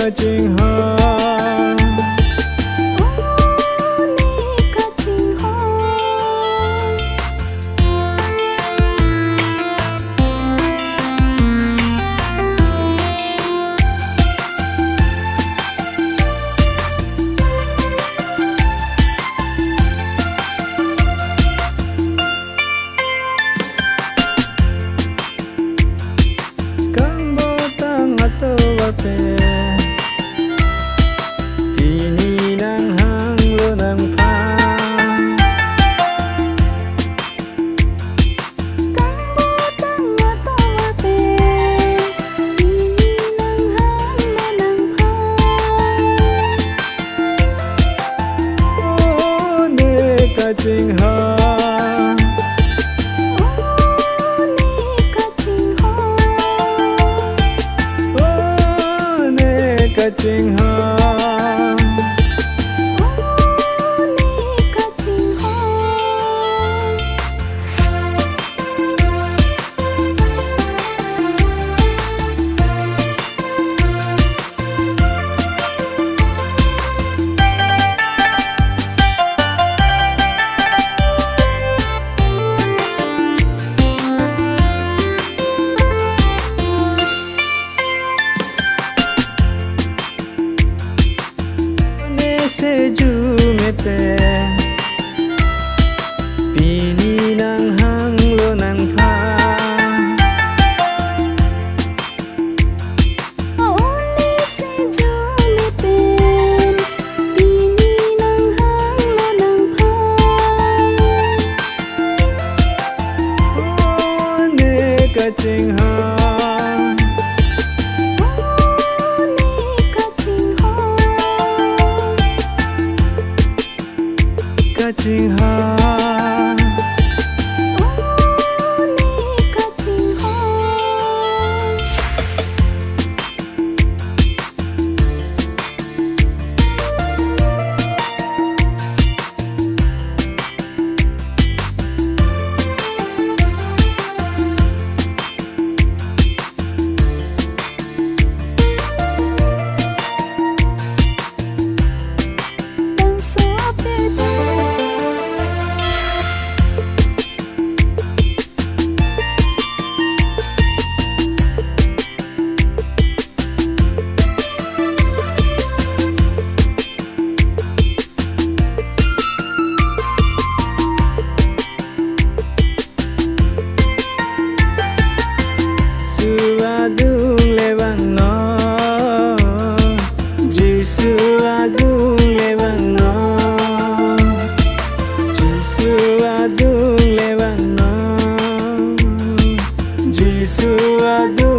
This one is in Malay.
kacing ha. Kini nang hang lo nang pa Kang botang ato wape Kini nang hang lo nang pa Oh ne kacing ha. Oh ne kacing ha. Oh ne kacing ha. Sejumete Pini nang hang lo nang pa Ole sejumete Pini nang hang lo nang pa Oh ne kacing ha. Kacing ha. Oh ne kacing ha. Suadung lewang no Suadung lewang no Suadung lewang no Suadung